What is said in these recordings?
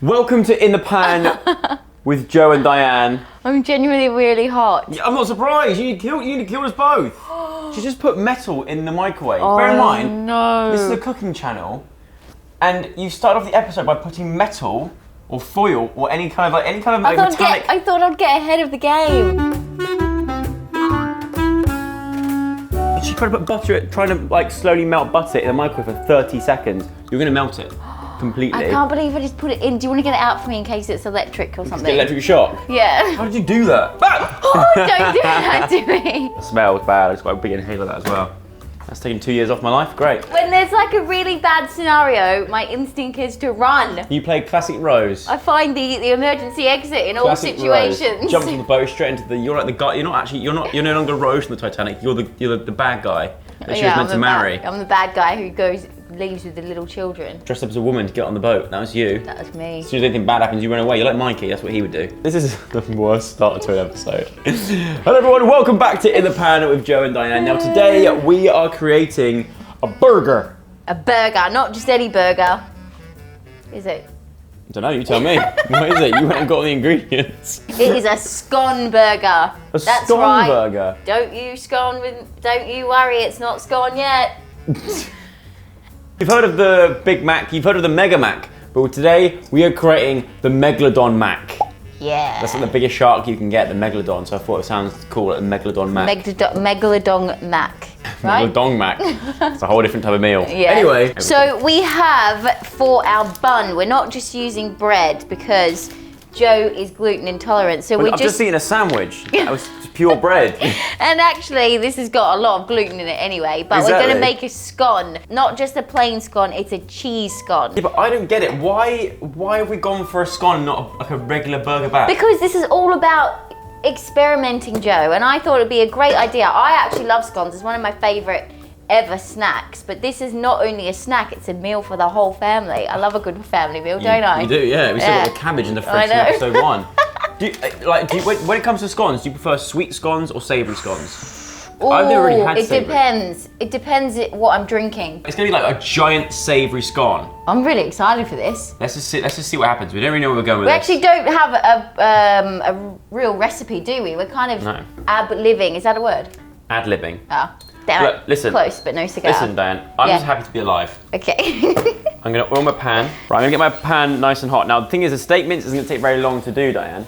Welcome to In the Pan with Joe and Diane. I'm genuinely really hot. Yeah, I'm not surprised. You need to kill us both. She just put metal in the microwave. Bear in mind, no. this is a cooking channel, and you start off the episode by putting metal or foil or any kind of metallic. I thought I'd get ahead of the game. She tried to put butter, trying to slowly melt butter in the microwave for 30 seconds. You're gonna melt it completely. I can't believe I just put it in. Do you want to get it out for me in case it's electric or something? Electric shock? Yeah. How did you do that? Oh, don't do that to me. It smells bad. It's got a big inhaler that as well. That's taken 2 years off my life. Great. When there's like a really bad scenario, my instinct is to run. You play classic Rose. I find the emergency exit in all situations. Rose. Jump from the boat straight into the. You're like the guy. You're no longer Rose from the Titanic. You're the bad guy that she was meant to marry. I'm the bad guy who leaves with the little children. Dressed up as a woman to get on the boat. That was you. That was me. As soon as anything bad happens, you run away. You're like Mikey. That's what he would do. This is the worst start to an episode. Hello everyone. Welcome back to In the Pan with Joe and Diane. Now today we are creating a burger. A burger, not just any burger. Is it? I don't know, you tell me. What is it? You haven't got all the ingredients. It is a scone burger. That's scone right. burger. Don't you worry, it's not scone yet. You've heard of the Big Mac, you've heard of the Mega Mac, but today we are creating the Megalodon Mac. Yeah. That's like the biggest shark you can get, the Megalodon, so I thought it sounds cool, like the Megalodon Mac. Megalodon Mac. Right? Megalodon Mac. It's a whole different type of meal. Yeah. Anyway. So we have for our bun, we're not just using bread because Joe is gluten intolerant. So I've just eaten a sandwich. That was just pure bread. And actually, this has got a lot of gluten in it anyway. But Exactly. we're going to make a scone, not just a plain scone. It's a cheese scone. Yeah, but I don't get it. Why have we gone for a scone, not like a regular burger back? Because this is all about experimenting, Joe. And I thought it'd be a great idea. I actually love scones. It's one of my favorite ever snacks, but this is not only a snack, it's a meal for the whole family. I love a good family meal, don't I? You do, yeah. We still got the cabbage in the fridge from episode 1. When it comes to scones, do you prefer sweet scones or savoury scones? Ooh, I've never really had it savoury. depends. It depends what I'm drinking. It's gonna be like a giant savoury scone. I'm really excited for this. Let's just see what happens. We don't really know where we're going with We this. actually don't have a real recipe, do we? We're kind of ad-living. Is that a word? Ad-libbing. Oh, damn it. Look, listen. Close, but no cigar. Listen, Diane. I'm just happy to be alive. Okay. I'm gonna oil my pan. Right, I'm gonna get my pan nice and hot. Now, the thing is, the steak mince isn't gonna take very long to do, Diane.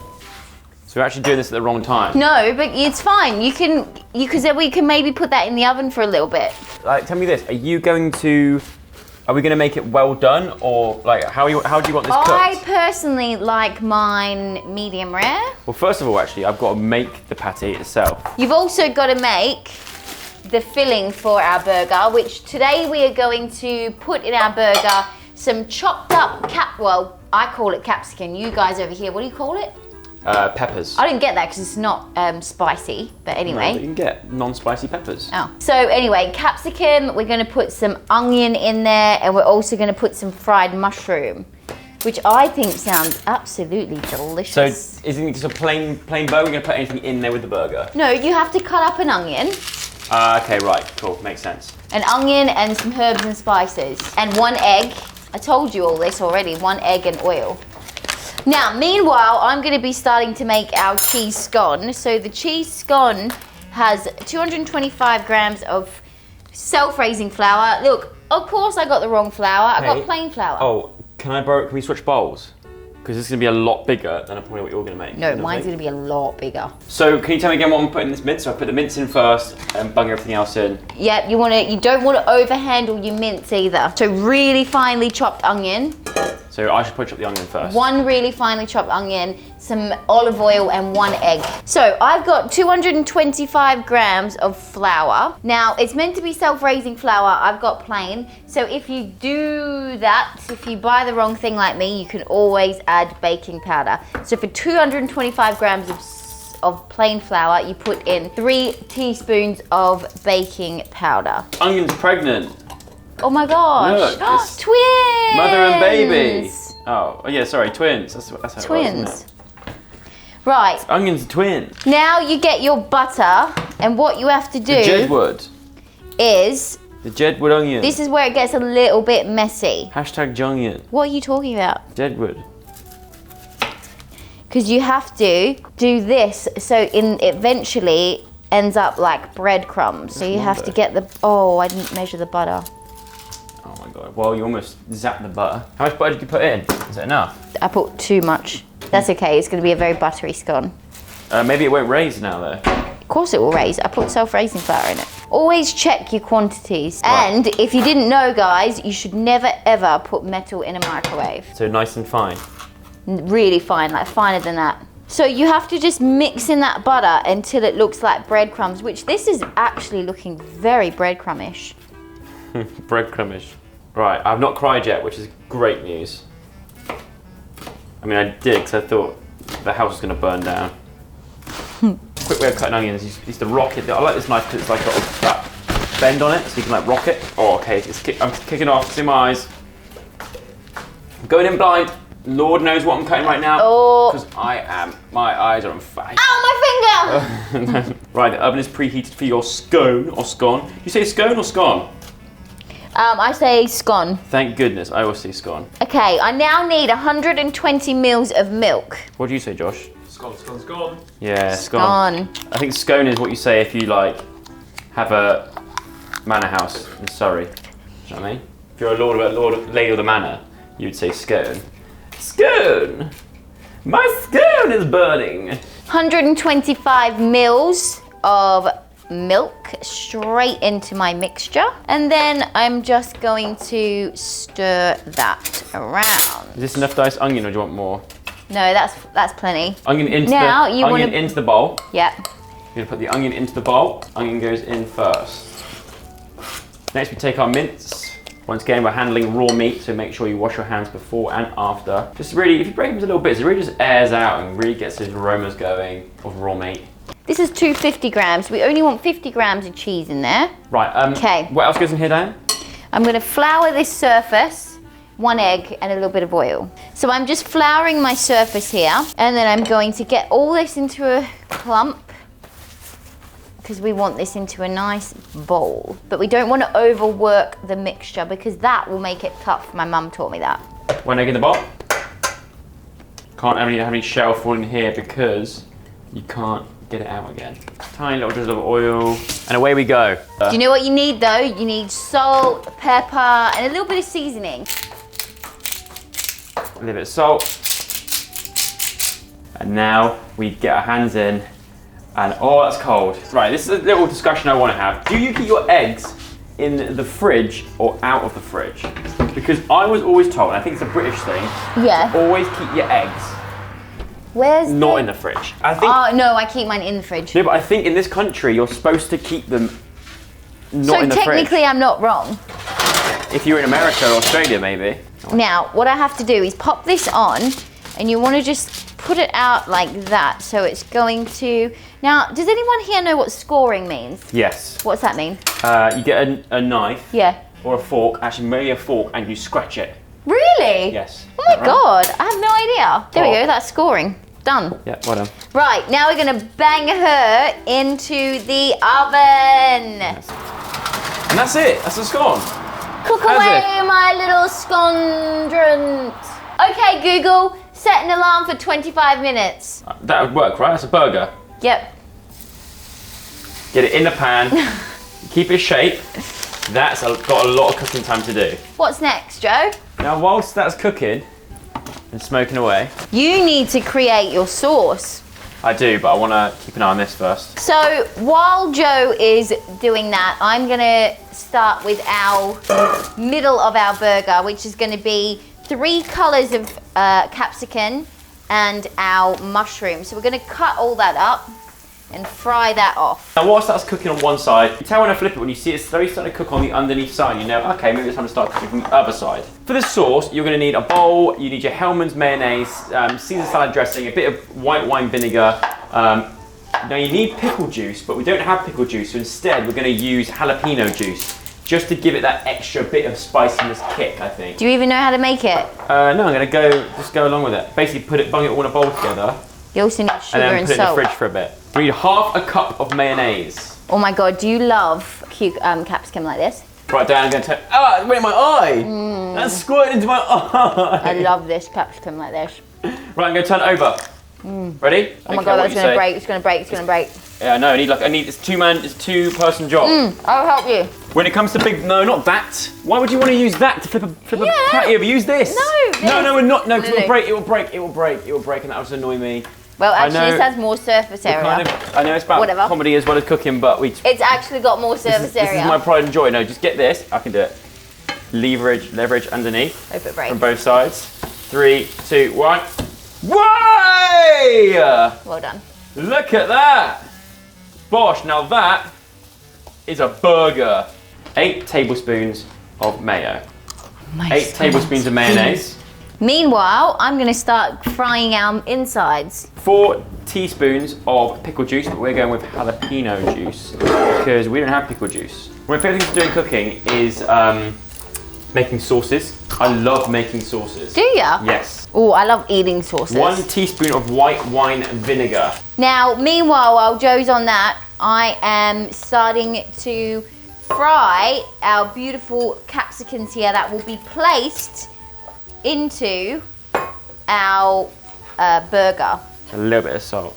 So we're actually doing this at the wrong time. No, but it's fine. Because then we can maybe put that in the oven for a little bit. Tell me this: are we gonna make it well done, or how do you want this cooked? I personally like mine medium rare. Well, first of all, actually, I've got to make the patty itself. You've also got to make the filling for our burger, which today we are going to put in our burger some chopped up I call it capsicum. You guys over here, what do you call it? Peppers. I didn't get that because it's not spicy, but anyway. No, but you can get non-spicy peppers. Oh. So anyway, capsicum, we're going to put some onion in there, and we're also going to put some fried mushroom, which I think sounds absolutely delicious. So isn't it just a plain burger? We're going to put anything in there with the burger? No, you have to cut up an onion. Okay, right, cool, makes sense. An onion and some herbs and spices. And 1 egg. I told you all this already, 1 egg and oil. Now, meanwhile, I'm going to be starting to make our cheese scone. So the cheese scone has 225 grams of self-raising flour. Look, of course I got the wrong flour. I got plain flour. Oh, can we switch bowls? Because this is going to be a lot bigger than probably what you're going to make. No, mine's going to be a lot bigger. So can you tell me again what I'm putting in this mince? So I put the mince in first and bung everything else in. Yep, you don't want to overhandle your mince either. So really finely chopped onion. So I should probably chop the onion first. 1 really finely chopped onion, some olive oil, and 1 egg. So I've got 225 grams of flour. Now, it's meant to be self-raising flour. I've got plain. So if you do that, if you buy the wrong thing like me, you can always add baking powder. So for 225 grams of plain flour, you put in 3 teaspoons of baking powder. Onion's pregnant. Oh my gosh. Look, it's twins! Mother and baby. Oh yeah, sorry, twins. That's how it was, Twins. isn't it? Right. Onions are twins. Now you get your butter, and what you have to do The Jedwood. is... The Jedwood onion. This is where it gets a little bit messy. Hashtag Jonghyun. What are you talking about? Jedwood. because you have to do this so eventually ends up like breadcrumbs. So you have to get I didn't measure the butter. Oh my god, well you almost zapped the butter. How much butter did you put in? Is it enough? I put too much. That's okay, it's going to be a very buttery scone. Maybe it won't raise now though. Of course it will raise. I put self-raising flour in it. Always check your quantities. Right. And if you didn't know, guys, you should never ever put metal in a microwave. So nice and fine. Really fine, like finer than that. So you have to just mix in that butter until it looks like breadcrumbs, which this is actually looking very breadcrumbish. Breadcrumbish. Right, I've not cried yet, which is great news. I mean, I did because I thought the house was going to burn down. Quick way of cutting onions, you used to rock it. I like this knife because it's like got that bend on it, so you can like rock it. Oh, okay, I'm kicking off, see my eyes. I'm going in blind. Lord knows what I'm cutting right now. Oh. Because my eyes are on fire. Ow, my finger! Right, the oven is preheated for your scone or scone. You say scone or scone? I say scone. Thank goodness, I always say scone. Okay, I now need 120 mils of milk. What do you say, Josh? Scone, scone, scone. Yeah, scone. I think scone is what you say if you like have a manor house in Surrey. You know what I mean? If you're a lady of the manor, you'd say scone. Scone! My scone is burning! 125 mils of milk straight into my mixture. And then I'm just going to stir that around. Is this enough diced onion or do you want more? No, that's plenty. Onion into into the bowl. Yep. You're gonna put the onion into the bowl. Onion goes in first. Next we take our mince. Once again, we're handling raw meat, so make sure you wash your hands before and after. Just really, if you break them into little bits, it really just airs out and really gets those aromas going of raw meat. This is 250 grams. We only want 50 grams of cheese in there. Right, okay. What else goes in here, Diane? I'm gonna flour this surface, 1 egg and a little bit of oil. So I'm just flouring my surface here, and then I'm going to get all this into a clump, because we want this into a nice bowl. But we don't want to overwork the mixture because that will make it tough. My mum taught me that. 1 egg in the bowl. Can't have any shell fall in here because you can't get it out again. Tiny little drizzle of oil, and away we go. Do you know what you need though? You need salt, pepper, and a little bit of seasoning. A little bit of salt. And now we get our hands in. And oh, that's cold. Right, this is a little discussion I want to have. Do you keep your eggs in the fridge or out of the fridge? Because I was always told, and I think it's a British thing, yeah, to always keep your eggs not in the fridge. I think. Oh no, I keep mine in the fridge. No, but I think in this country you're supposed to keep them not in the fridge. So technically, I'm not wrong. If you're in America or Australia, maybe. Now, what I have to do is pop this on, and you want to just put it out like that, so it's going to. Now, does anyone here know what scoring means? Yes. What's that mean? You get a knife. Yeah. Or a fork, actually maybe a fork, and you scratch it. Really? Yes. Oh my god, I have no idea. There we go, that's scoring. Done. Yeah, well done. Right, now we're gonna bang her into the oven. Yes. And that's it, that's a scone. Cook away, my little scondrant. Okay, Google, set an alarm for 25 minutes. That would work, right? That's a burger. Yep. Get it in the pan, keep it shape. That's got a lot of cooking time to do. What's next, Joe? Now, whilst that's cooking and smoking away. You need to create your sauce. I do, but I want to keep an eye on this first. So while Joe is doing that, I'm gonna start with our middle of our burger, which is gonna be 3 colors of capsicum and our mushroom. So we're gonna cut all that up and fry that off. Now whilst that's cooking on one side, you tell when I flip it, when you see it's slowly starting to cook on the underneath side, you know, okay, maybe it's time to start cooking from the other side. For the sauce, you're gonna need a bowl, you need your Hellmann's mayonnaise, Caesar salad dressing, a bit of white wine vinegar. Now you need pickle juice, but we don't have pickle juice, so instead we're gonna use jalapeno juice, just to give it that extra bit of spiciness kick, I think. Do you even know how to make it? No, I'm gonna just go along with it. Basically bung it all in a bowl together. You also need sugar and then and put it in the salt. fridge for a bit. We need half a cup of mayonnaise. Oh my god, do you love capsicum like this? Right, Dan, I'm going to it went in my eye! That's squirted into my eye! I love this capsicum like this. Right, I'm going to turn it over. Ready? Oh my God, that's gonna break. It's gonna break. It's gonna break. Yeah, I know. It's it's a two-person job. I'll help you. When it comes to big, no, not that. Why would you want to use that to flip a patty over? Use this. No, we're not. No, because it will break. It will break. It will break. It will break, and that would just annoy me. Well, actually, this has more surface area. I know it's about comedy as well as cooking, but it's actually got more surface area. This is my pride and joy. No, just get this. I can do it. Leverage underneath. Hope it breaks. From both sides. 3, 2, 1. Way! Well done. Look at that. Bosh, now that is a burger. 8 tablespoons of mayo. 8 tablespoons of mayonnaise. Meanwhile, I'm going to start frying our insides. 4 teaspoons of pickle juice, but we're going with jalapeno juice because we don't have pickle juice. One of my favorite things to do in cooking is making sauces. I love making sauces. Do ya? Yes. Oh, I love eating sauces. 1 teaspoon of white wine vinegar. Now, meanwhile, while Joe's on that, I am starting to fry our beautiful capsicums here that will be placed into our burger. A little bit of salt.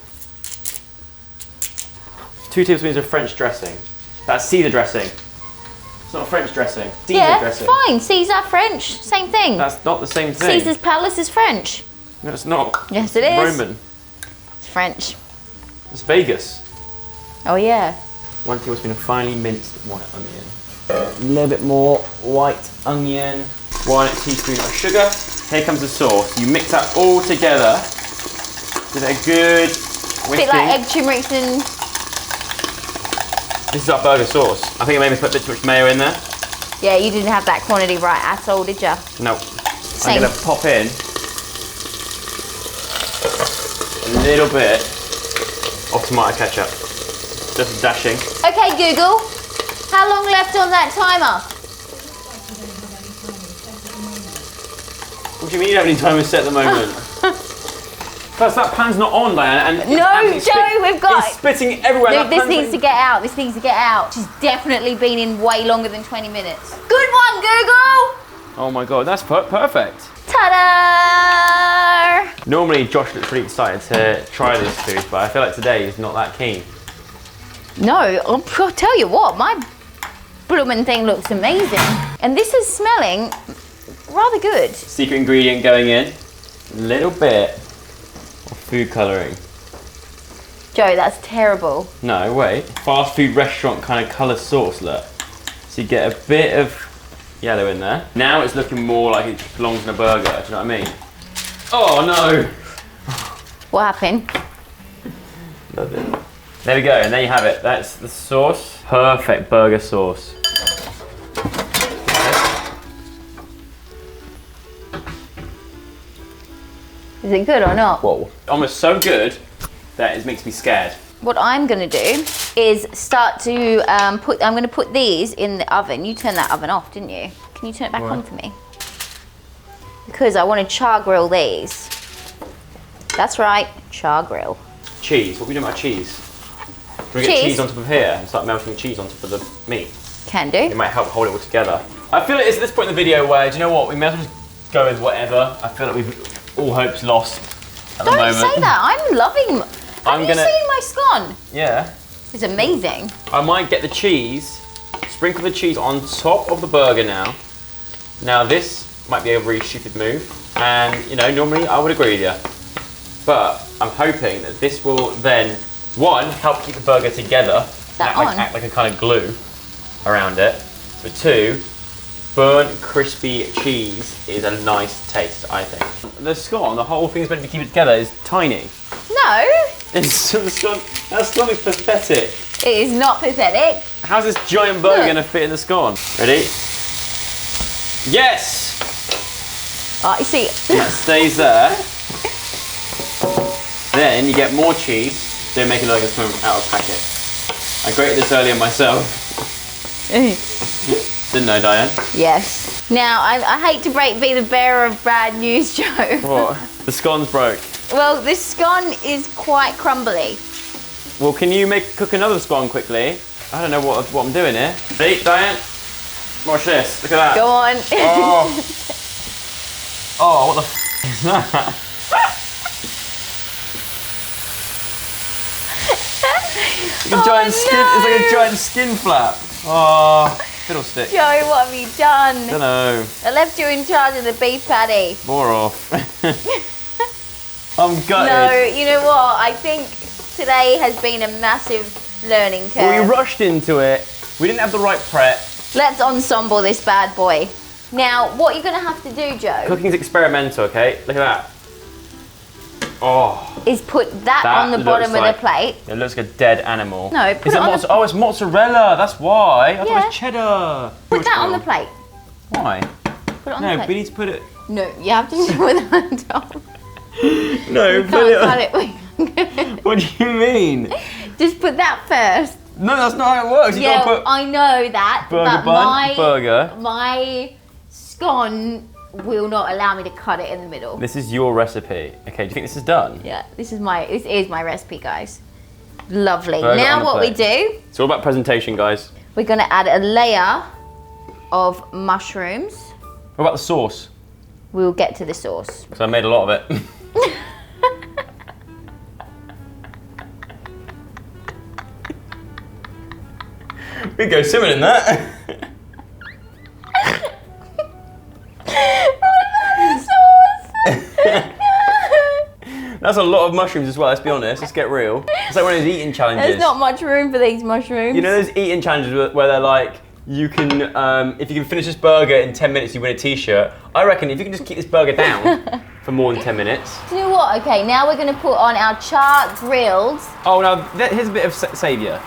2 tablespoons of French dressing. That's Caesar dressing. It's not French dressing. Caesar dressing. Fine. Caesar, French, same thing. That's not the same thing. Caesar's palace is French. No, it's not. Yes, it is. Roman. It's French. It's Vegas. Oh yeah. 1 tablespoon of finely minced white onion. A little bit more white onion. 1 teaspoon of sugar. Here comes the sauce. You mix that all together. Give it a good whisking. A bit like egg turmeric and... This is our burger sauce. I think I made me put a bit too much mayo in there. Yeah, you didn't have that quantity right at all, did you? No. I'm going to pop in a little bit of tomato ketchup. Just dashing. Okay, Google. How long left on that timer? What do you mean you don't have any timer set at the moment? First, that pan's not on, Diana. And no, Joe, we've got... It's spitting everywhere. No, this needs to get out. This needs to get out. She's definitely been in way longer than 20 minutes. Good one, Google! Oh my God, that's perfect. Ta-da! Normally, Josh looks pretty excited to try this food, but I feel like today he's not that keen. No, I'll tell you what, my bloomin' thing looks amazing. And this is smelling rather good. Secret ingredient going in. A little bit of food colouring. Joe, that's terrible. No, wait. Fast food restaurant kind of colour sauce, look. So you get a bit of yellow in there. Now it's looking more like it belongs in a burger, do you know what I mean? Oh no! What happened? Nothing. There we go, and there you have it. That's the sauce. Perfect burger sauce. Is it good or not? Whoa. Almost so good that it makes me scared. What I'm gonna do is start to I'm gonna put these in the oven. You turned that oven off, didn't you? Can you turn it back on for me? Because I want to char grill these. That's right, char grill. Cheese, what are we doing about cheese? Can we get cheese on top of here and start melting cheese on top of the meat? Can do. It might help hold it all together. I feel like it's at this point in the video where, do you know what, we may as well just go with whatever. I feel like we've all hopes lost at the moment. Don't say that, I'm loving... Have you seen my scone? Yeah. It's amazing. I might get the cheese, sprinkle the cheese on top of the burger now. Now this might be a really stupid move, and you know, normally I would agree with you. But I'm hoping that this will then, one, help keep the burger together, act like a kind of glue around it. But two, burnt crispy cheese is a nice taste, I think. The scone, the whole thing is meant to keep it together, is tiny. No. That scone is pathetic. It is not pathetic. How's this giant burger going to fit in the scone? Ready? Yes! You see. It stays there. Then you get more cheese. Don't make it look like it's coming out of packet. I grated this earlier myself. Didn't know, Diane? Yes. Now, I hate to be the bearer of bad news, Joe. What? The scone's broke. Well, this scone is quite crumbly. Well, can you cook another scone quickly? I don't know what I'm doing here. Ready, Diane? Watch this. Look at that. Go on. Oh, what the f is that? It's like a giant skin. no. It's like a giant skin flap. Oh, fiddlestick. Joey, what have you done? Don't know. I left you in charge of the beef patty. More off. I'm gutted. No, you know what? I think today has been a massive learning curve. Well, we rushed into it. We didn't have the right prep. Let's ensemble this bad boy. Now, what you're going to have to do, Joe, Cooking's experimental, okay? Look at that. Oh. is put that on the bottom of the plate. It looks like a dead animal. No, put it on the... Oh, it's mozzarella. That's why. I thought it Yeah. was cheddar. Put that on the plate. Why? Put it on No, the we plate. need to put it... No, you have to do it with that on top. No, put it on... Cut it. What do you mean? Just put that first. No, that's not how it works. You Yeah, gotta put I know that. burger but bun, burger. My scone will not allow me to cut it in the middle. This is your recipe. Okay, do you think this is done? Yeah, this is my recipe, guys. Lovely. Burger on Now the what we plate. do, It's all about presentation, guys. we're gonna add a layer of mushrooms. What about the sauce? We'll get to the sauce. So I made a lot of it. We go swimming in that. That's a lot of mushrooms as well, let's be honest. Let's get real. It's like one of those eating challenges. There's not much room for these mushrooms. You know those eating challenges where they're like, you can, if you can finish this burger in 10 minutes, you win a t-shirt. I reckon if you can just keep this burger down for more than 10 minutes. Do you know what? Okay, now we're gonna put on our char grilled. Oh, now here's a bit of saviour.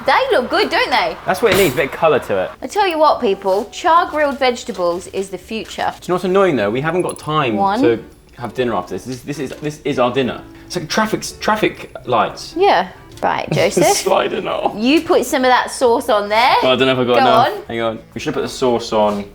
They look good, don't they? That's what it needs, a bit of colour to it. I tell you what, people, char grilled vegetables is the future. Do you know what's annoying though? We haven't got time One. to have dinner after this. This is our dinner. It's like traffic lights. Yeah. Right, Joseph. Sliding off. You put some of that sauce on there. Oh, I don't know if I got Go enough. on. Hang on. We should have put the sauce on.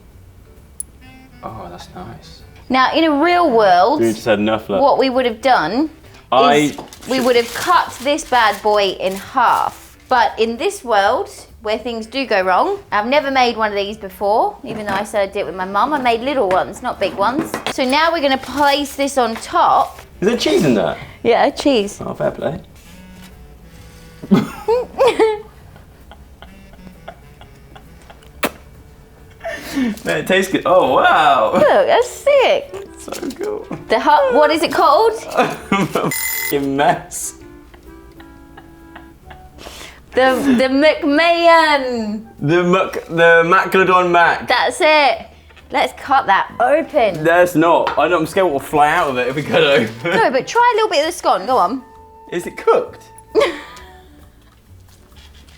Oh, that's nice. Now, in a real world, We just had enough left. what we would have done is we would have cut this bad boy in half. But in this world, where things do go wrong, I've never made one of these before, even though I said I did it with my mum. I made little ones, not big ones. So now we're gonna place this on top. Is there cheese in that? Yeah, cheese. Oh, fair play. Man, it tastes good. Oh, wow. Look, that's sick. So cool. What is it called? F***ing mess. The McMahon. The MEGALADON Mac. That's it. Let's cut that open. That's not. I'm scared what will fly out of it if we cut it open. No, but try a little bit of the scone. Go on. Is it cooked?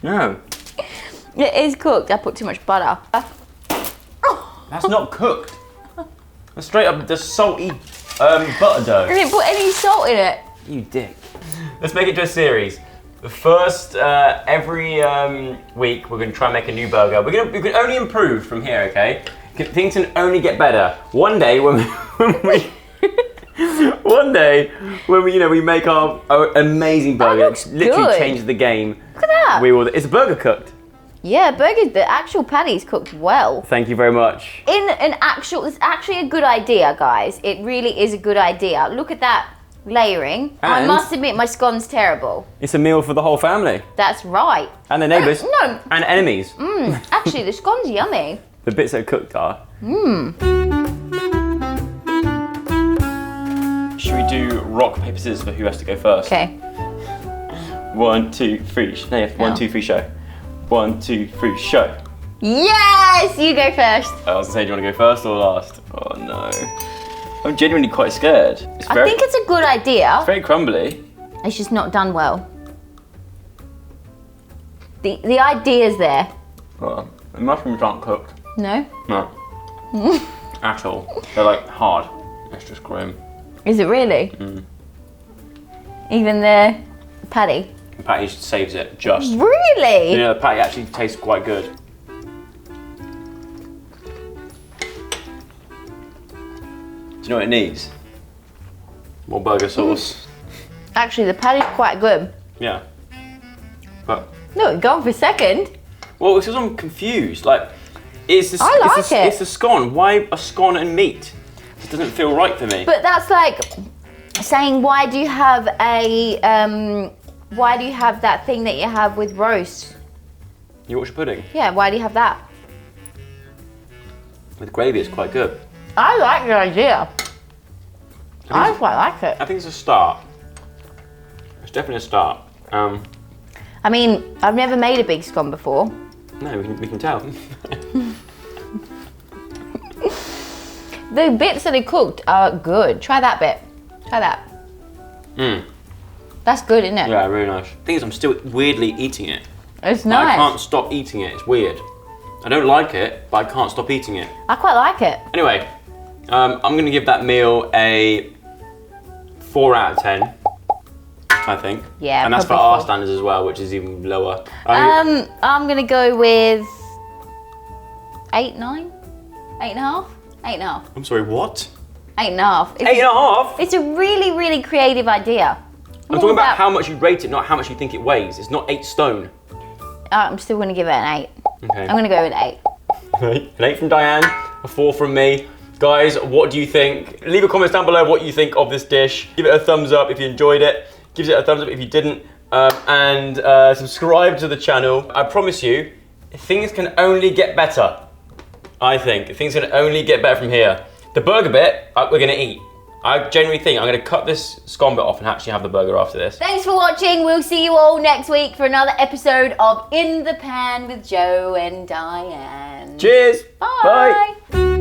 No. It is cooked. I put too much butter. That's not cooked. That's straight up the salty butter dough. I didn't put any salt in it. You dick. Let's make it to a series. The first, every week, we're going to try and make a new burger. We can only improve from here, okay? Things can only get better. One day when we make our amazing burger, looks it literally good. changes the game. Look at that. We will. Is the burger cooked? Yeah, the actual patty's cooked well. Thank you very much. It's actually a good idea, guys. It really is a good idea. Look at that layering. I And- must admit, my scone's terrible. It's a meal for the whole family That's right. and their neighbours. No. And enemies. Actually, the scone's yummy. The bits that are cooked are. Should we do rock, paper, scissors for who has to go first? Okay. 1, 2, 3. No, yeah, 1, 2, 3, show. 1, 2, 3, show. Yes! You go first. I was gonna say, do you want to go first or last? Oh no. I'm genuinely quite scared. I think it's a good idea. very crumbly. It's just not done well. The idea's there. Well, the mushrooms aren't cooked. No? No. At all. They're like hard. It's just grim. Is it really? Even the patty? The patty saves it just. Really? Yeah, the patty actually tastes quite good. Do you know what it needs? More burger sauce. Actually, the patty's quite good. Yeah. But No, go on for second. well, it's because I'm confused. Like, it's I like it. It's a scone. Why a scone and meat? It doesn't feel right for me. But that's like saying, why do you have a why do you have that thing that you have with roast? Yorkshire pudding. Yeah, why do you have that? With gravy, it's quite good. I like the idea. I quite like it. I think it's a start. It's definitely a start. I mean, I've never made a big scone before. No, we can tell. The bits that are cooked are good. Try that bit. Try that. That's good, isn't it? Yeah, really nice. The thing is, I'm still weirdly eating it. It's nice. I can't stop eating it. It's weird. I don't like it, but I can't stop eating it. I quite like it. Anyway, I'm going to give that meal a 4 out of 10. I think. Yeah, and that's for probably our 4. standards as well, which is even lower. I'm gonna go with 8, 9, 8.5, 8.5. I'm sorry, what? 8.5. 8.5? It's a really, really creative idea. I'm talking about how much you rate it, not how much you think it weighs. It's not 8 stone. I'm still gonna give it an 8. Okay. I'm gonna go with 8. An 8 from Diane, a 4 from me. Guys, what do you think? Leave a comment down below what you think of this dish. Give it a thumbs up if you enjoyed it. Give it a thumbs up if you didn't. And subscribe to the channel. I promise you, things can only get better. I think. Things can only get better from here. The burger bit, we're gonna eat. I genuinely think I'm gonna cut this scone bit off and actually have the burger after this. Thanks for watching. We'll see you all next week for another episode of In the Pan with Joe and Diane. Cheers. Bye. Bye.